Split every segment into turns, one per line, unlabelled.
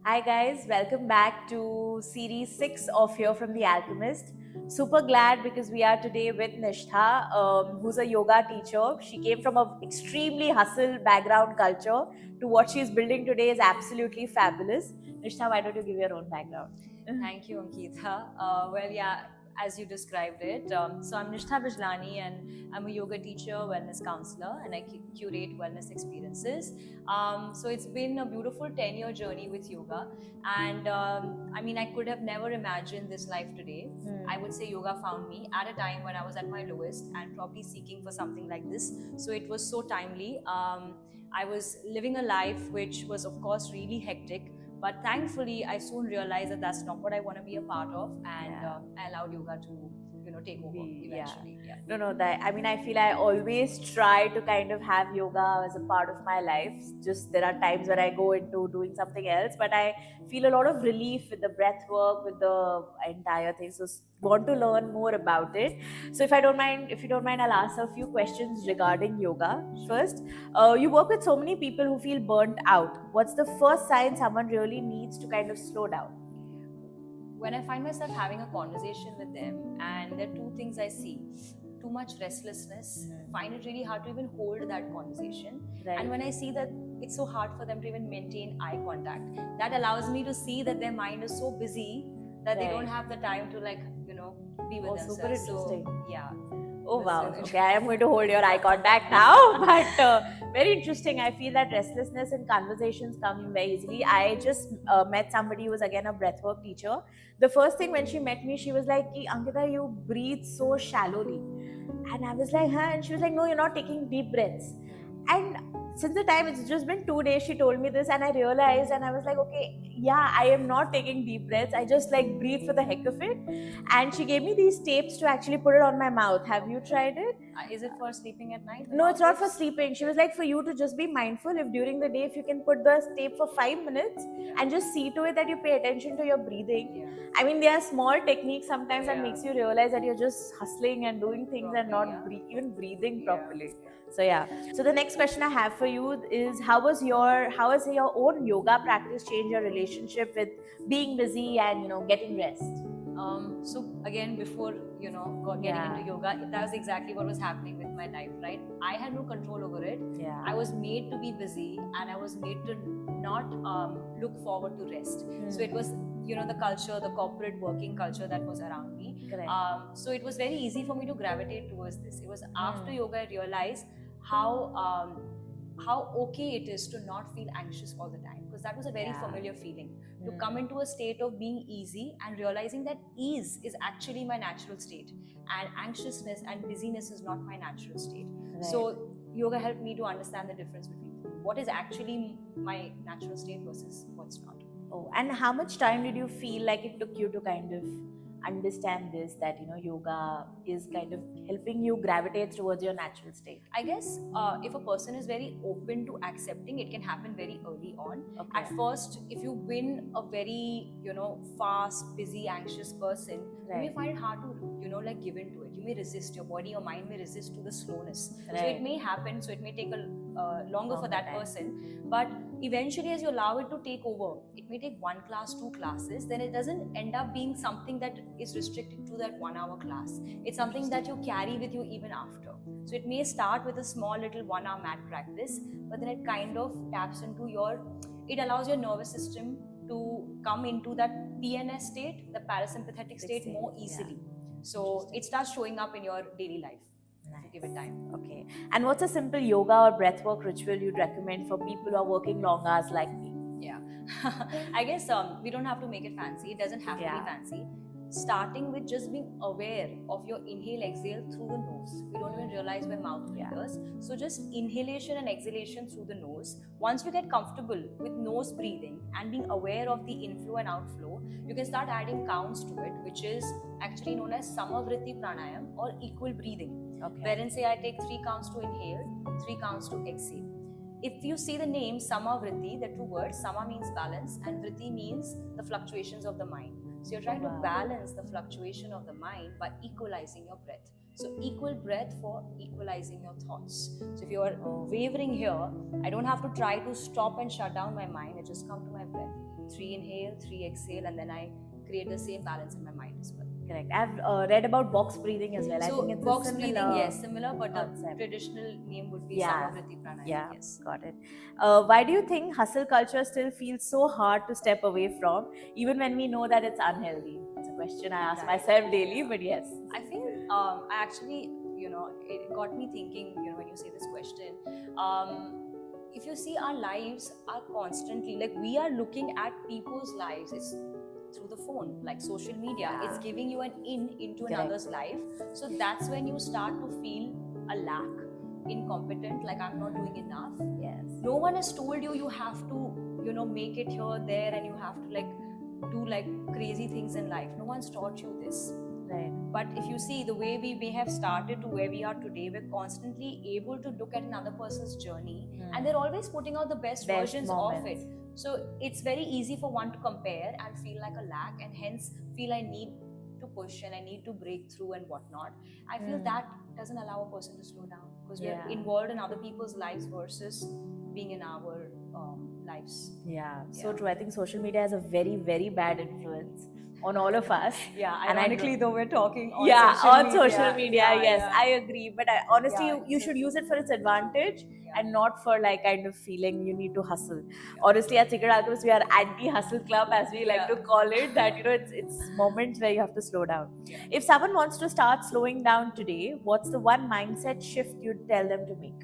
Hi guys, welcome back to series 6 of Here from the Alchemist. Super glad because we are today with Nishtha, who's a yoga teacher. She came from an extremely hustle background culture to what she's building today is absolutely fabulous. Nishtha, why don't you give your own background?
Thank you, Ankita. As you described it. So I'm Nishtha Bijlani and I'm a yoga teacher, wellness counselor, and I curate wellness experiences. So it's been a beautiful 10-year journey with yoga. And I could have never imagined this life today. I would say yoga found me at a time when I was at my lowest and probably seeking for something like this. So it was so timely. I was living a life which was, of course, really hectic, but thankfully, I soon realized that that's not what I want to be a part of, and I allowed yoga to, take over eventually. Yeah.
No, I feel I always try to kind of have yoga as a part of my life. Just there are times where I go into doing something else, but I feel a lot of relief with the breath work, with the entire thing. So want to learn more about it. So if you don't mind, I'll ask a few questions regarding yoga. First, you work with so many people who feel burnt out. What's the first sign someone really needs to kind of slow down?
When I find myself having a conversation with them, and there are two things I see: too much restlessness, find it really hard to even hold that conversation.
Right.
And when I see that it's so hard for them to even maintain eye contact, that allows me to see that their mind is so busy that they don't have the time to, be with themselves.
Super interesting.
So, yeah.
Oh wow. Okay, I am going to hold your eye contact now. But very interesting. I feel that restlessness in conversations come very easily. I just met somebody who was again a breathwork teacher. The first thing when she met me, she was like, Ankita, you breathe so shallowly. And I was like, huh? And she was like, no, you're not taking deep breaths. And since the time it's just been 2 days, she told me this, and I realized, and I was like, okay, yeah, I am not taking deep breaths. I just like breathe for the heck of it. And she gave me these tapes to actually put it on my mouth. Have you tried it?
Is it for sleeping at night?
No, it's not for sleeping. She was like, for you to just be mindful if during the day, if you can put the tape for 5 minutes and just see to it that you pay attention to your breathing.
Yeah.
I mean, there are small techniques sometimes that makes you realize that you're just hustling and doing things and not even breathing properly. So yeah. So the next question I have for you is how has your own yoga practice changed your relationship with being busy and getting rest?
So again, before getting into yoga, that was exactly what was happening with my life, right? I had no control over it.
Yeah.
I was made to be busy, and I was made to not look forward to rest. So it was the culture, the corporate working culture that was around me. So it was very easy for me to gravitate towards this. It was after yoga I realized how okay it is to not feel anxious all the time, because that was a very familiar feeling, to come into a state of being easy and realizing that ease is actually my natural state, and anxiousness and busyness is not my natural state. So yoga helped me to understand the difference between what is actually my natural state versus what's not.
Oh, and how much time did you feel like it took you to kind of understand this, that yoga is kind of helping you gravitate towards your natural state?
I guess if a person is very open to accepting, it can happen very early on.
Okay.
At first, if you win a very fast, busy, anxious person, you may find it hard to give into it. You may resist. Your body, your mind may resist to the slowness. So it may happen. So it may take a longer for that person, but eventually, as you allow it to take over, it may take 1 class, 2 classes, then it doesn't end up being something that is restricted to that 1 hour class. It's something that you carry with you even after. So it may start with a small little 1 hour mat practice, but then it kind of taps into it allows your nervous system to come into that PNS state, the parasympathetic state, more easily. So it starts showing up in your daily life. Give it time.
Okay. And what's a simple yoga or breathwork ritual you'd recommend for people who are working long hours like me?
Yeah. I guess we don't have to make it fancy. It doesn't have to be fancy. Starting with just being aware of your inhale exhale through the nose. We don't even realize we're mouth breathers. So just inhalation and exhalation through the nose. Once you get comfortable with nose breathing and being aware of the inflow and outflow, you can start adding counts to it, which is actually known as Samavritti Pranayam or equal breathing. Okay. Wherein say I take 3 counts to inhale, 3 counts to exhale. If you see the name Samavritti, the 2 words, Sama means balance and Vritti means the fluctuations of the mind. So you're trying to balance the fluctuation of the mind by equalizing your breath. So equal breath for equalizing your thoughts. So if you are wavering here, I don't have to try to stop and shut down my mind. I just come to my breath. 3 inhale, 3 exhale, and then I create the same balance in my mind as well.
Correct. I've read about box breathing as well.
So
I think it's
box
a similar
breathing, yes, similar, but the
concept.
traditional name would be
Yeah.
Samavriti Pranayama.
Yeah,
Yes.
got it. Why do you think hustle culture still feels so hard to step away from, even when we know that it's unhealthy? It's a question I ask
Right.
myself daily, but yes.
I feel I actually, it got me thinking, when you say this question. If you see, our lives are constantly, like, we are looking at people's lives. It's through the phone, like social media.
Yeah.
It's giving you an in into
Correct.
another's life. So that's when you start to feel a lack, incompetent, like I'm not doing enough.
Yes.
No one has told you have to, make it here, there, and you have to do crazy things in life. No one's taught you this.
Right.
But if you see the way we may have started to where we are today, we're constantly able to look at another person's journey, and they're always putting out the best versions
moments
of it. So it's very easy for one to compare and feel like a lack, and hence feel I need to push and I need to break through and whatnot. I feel that doesn't allow a person to slow down, because we're involved in other people's lives versus being in our lives.
Yeah, so true. I think social media has a very, very bad influence on all of us.
Yeah,
And
ironically, though we're talking on
social media, yes,
yeah.
I agree. But honestly,
Yeah,
you should use it for its advantage and not for kind of feeling you need to hustle.
Yeah.
Honestly, at Secret Alchemist, we are anti-hustle club, as we like to call it. That it's moments where you have to slow down.
Yeah.
If someone wants to start slowing down today, what's the one mindset shift you'd tell them to make?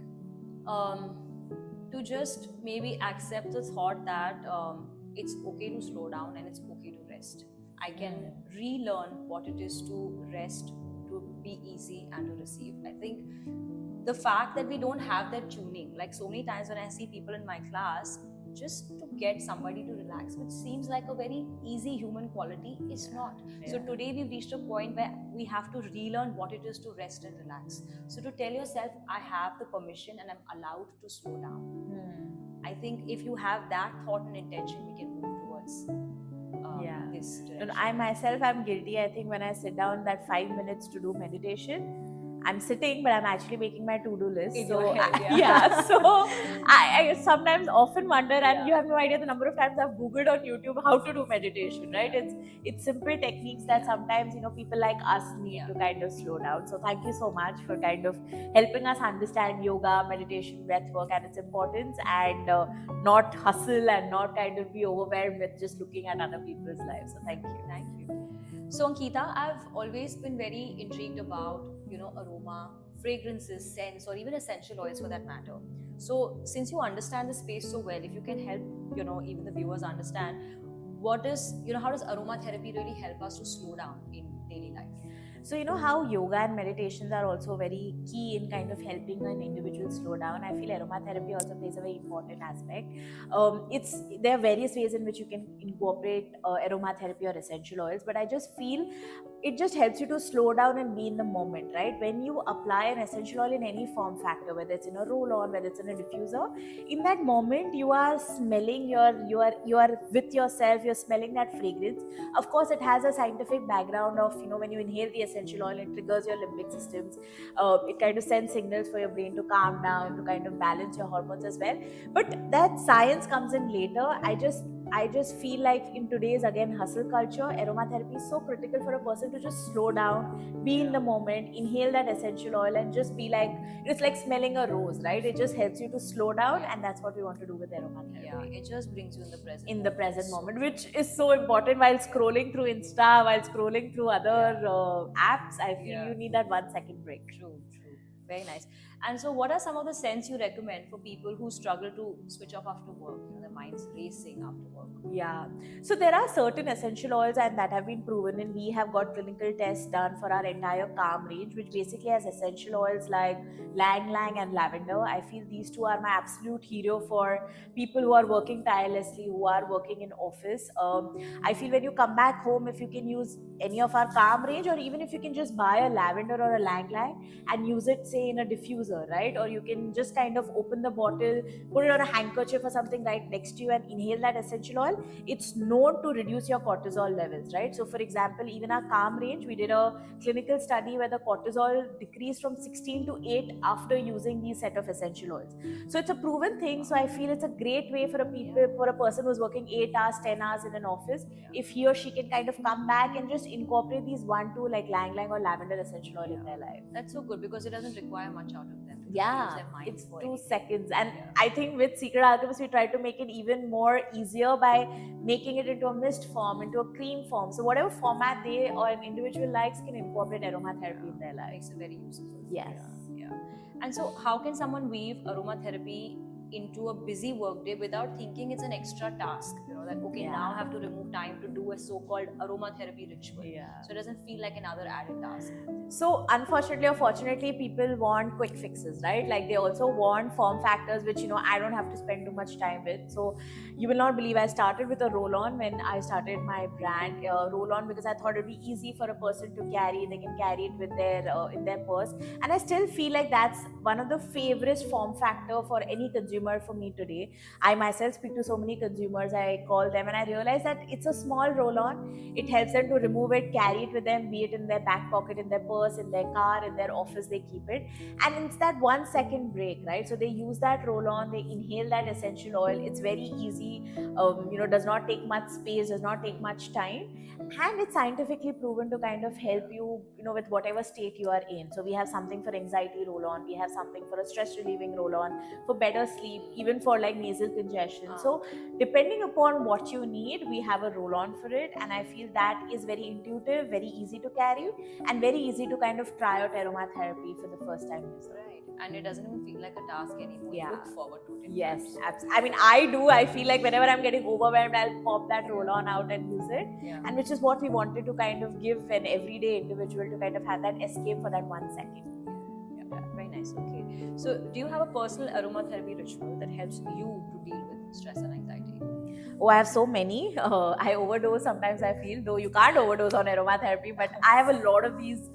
To just maybe accept the thought that it's okay to slow down and it's okay to rest. I can relearn what it is to rest, to be easy, and to receive. I think the fact that we don't have that tuning, like so many times when I see people in my class, just to get somebody to relax, which seems like a very easy human quality, is not. So today we've reached a point where we have to relearn what it is to rest and relax. So to tell yourself, I have the permission and I'm allowed to slow down. I think if you have that thought and intention, we can move towards this direction.
I myself am guilty. I think when I sit down that 5 minutes to do meditation, I'm sitting, but I'm actually making my to-do list.
In
so
your head,
so I sometimes often wonder, and you have no idea the number of times I've Googled on YouTube how to do meditation, right? It's simple techniques that sometimes people like us need to kind of slow down. So thank you so much for kind of helping us understand yoga, meditation, breath work and its importance, and not hustle and not kind of be overwhelmed with just looking at other people's lives. So thank you.
Thank you. So Ankita, I've always been very intrigued about aroma, fragrances, scents, or even essential oils for that matter. So since you understand the space so well, if you can help even the viewers understand what is how does aromatherapy really help us to slow down in daily life?
So how yoga and meditations are also very key in kind of helping an individual slow down. I feel aromatherapy also plays a very important aspect. There are various ways in which you can incorporate aromatherapy or essential oils, but I just feel it just helps you to slow down and be in the moment, right? When you apply an essential oil in any form factor, whether it's in a roll-on, whether it's in a diffuser, in that moment you are smelling, you are with yourself, you're smelling that fragrance. Of course, it has a scientific background of when you inhale the essential oil, it triggers your limbic systems. It kind of sends signals for your brain to calm down, to kind of balance your hormones as well. But that science comes in later. I just feel like in today's, again, hustle culture, aromatherapy is so critical for a person to just slow down, be in the moment, inhale that essential oil and just be like, it's like smelling a rose, right? It just helps you to slow down, and that's what we want to do with aromatherapy.
Yeah, it just brings you in the present.
In the present moment, which is so important while scrolling through Insta, while scrolling through other apps. I feel you need that 1 second break.
True. Very nice. And so what are some of the scents you recommend for people who struggle to switch off after work? Their mind's racing after work.
Yeah. So there are certain essential oils and that have been proven, and we have got clinical tests done for our entire Calm range, which basically has essential oils like Lang Lang and lavender. I feel these two are my absolute hero for people who are working tirelessly, who are working in office. I feel when you come back home, if you can use any of our Calm range, or even if you can just buy a lavender or a Lang Lang and use it, say, in a diffuser, diffuser, right? Or you can just kind of open the bottle, put it on a handkerchief or something right next to you and inhale that essential oil. It's known to reduce your cortisol levels, right? So for example, even our Calm range, we did a clinical study where the cortisol decreased from 16 to 8 after using these set of essential oils. So it's a proven thing. So I feel it's a great way for a person who's working 8 hours, 10 hours in an office, if he or she can kind of come back and just incorporate these 1-2 like Lang Lang or lavender essential oil in their life.
That's so good because it doesn't require much out of them.
Yeah,
Use their minds
it's
for
2
anything.
seconds. And I think with Secret Alchemist, we try to make it even more easier by making it into a mist form, into a cream form. So whatever format they or an individual likes can incorporate aromatherapy in their life.
Makes it very useful.
Yes.
Yeah. And so, how can someone weave aromatherapy into a busy workday without thinking it's an extra task? You know, that okay, now I have to remove time to do a so-called aromatherapy ritual. So it doesn't feel like another added task.
So unfortunately or fortunately, people want quick fixes, right? Like they also want form factors which I don't have to spend too much time with. So you will not believe I started with a roll-on when I started my brand, roll-on, because I thought it'd be easy for a person to carry. They can carry it with their in their purse, and I still feel like that's one of the favorite form factor for any consumer for me today. I myself speak to so many consumers. I call them and I realize that it's a small roll-on. It helps them to remove it, carry it with them, be it in their back pocket, in their purse, in their car, in their office, they keep it. And it's that 1 second break, right? So they use that roll-on, they inhale that essential oil. It's very easy, does not take much space, does not take much time, and it's scientifically proven to kind of help you, with whatever state you are in. So we have something for anxiety roll-on, we have something for a stress relieving roll-on, for better sleep, even for like nasal congestion. So depending upon what you need, we have a roll-on for it, and I feel that is very intuitive, very easy to carry, and very easy to kind of try out aromatherapy for the first time user.
Right. And it doesn't even feel like a task anymore.
Yeah.
You look forward to it.
Yes, absolutely. I mean, I do. I feel like whenever I'm getting overwhelmed, I'll pop that roll-on out and use it.
Yeah.
And which is what we wanted to kind of give an everyday individual to kind of have that escape for that 1 second.
Yeah. Very nice. Okay. So, do you have a personal aromatherapy ritual that helps you to deal with stress and anxiety?
Oh, I have so many. I overdose sometimes, I feel, though you can't overdose on aromatherapy, but I have a lot of these,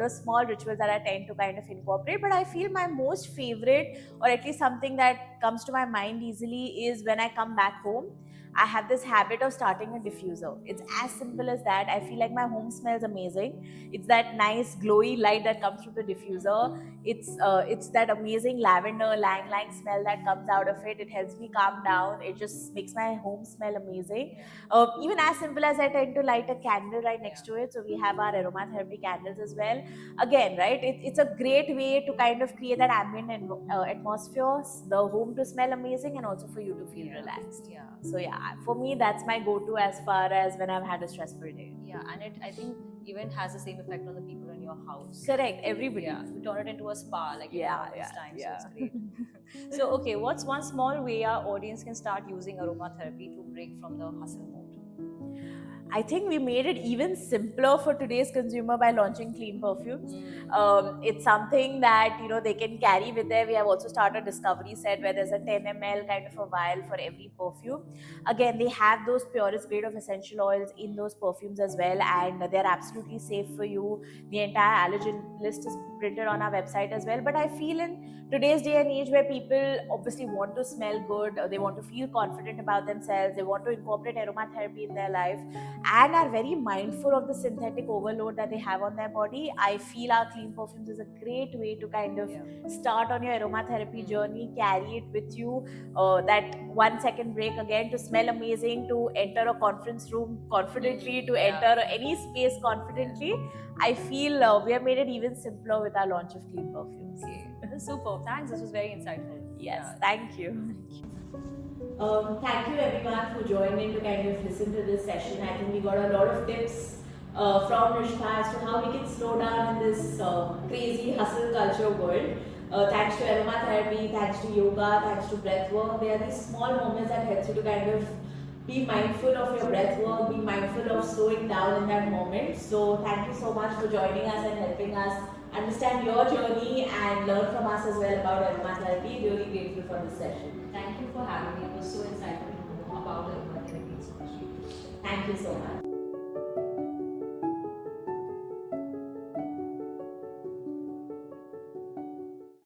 small rituals that I tend to kind of incorporate. But I feel my most favorite, or at least something that comes to my mind easily, is when I come back home, I have this habit of starting a diffuser. It's as simple as that. I feel like my home smells amazing. It's that nice glowy light that comes from the diffuser. It's that amazing lavender Lang Lang smell that comes out of it. It helps me calm down. It just makes my home smell amazing. Even as simple as I tend to light a candle right next to it. So we have our aromatherapy candles as well. Again, right, it's a great way to kind of create that ambient atmosphere, the home to smell amazing, and also for you to feel relaxed.
Yeah.
So yeah, for me that's my go-to as far as when I've had a stressful day.
Yeah, and I think even has the same effect on the people in your house.
Correct, everybody.
Yeah, we turn it into a spa like this time.
Yeah.
So it's great. So okay, what's one small way our audience can start using aromatherapy to break from the hustle mode?
I think we made it even simpler for today's consumer by launching clean perfumes. It's something that they can carry with them. We have also started a discovery set where there's a 10 ml kind of a vial for every perfume. Again, they have those purest grade of essential oils in those perfumes as well, and they're absolutely safe for you. The entire allergen list is printed on our website as well. But I feel in today's day and age where people obviously want to smell good, they want to feel confident about themselves, they want to incorporate aromatherapy in their life, and are very mindful of the synthetic overload that they have on their body, I feel our clean perfumes is a great way to kind of start on your aromatherapy journey, carry it with you, that 1 second break again, to smell amazing, to enter a conference room confidently, to enter any space confidently. I feel we have made it even simpler with our launch of clean perfumes.
Okay, this is super. Thanks, this was very insightful.
Yes, thank you. Thank you everyone for joining to kind of listen to this session. I think we got a lot of tips from Rishta as to how we can slow down in this crazy hustle culture world. Thanks to aromatherapy, thanks to yoga, thanks to breath work. There are these small moments that helps you to kind of be mindful of your breath work, be mindful of slowing down in that moment. So thank you so much for joining us and helping us understand your journey and learn from us as well about aromatherapy. Really grateful for this session.
Thank you for having me. It was so insightful to know about aromatherapy especially.
Thank you so much.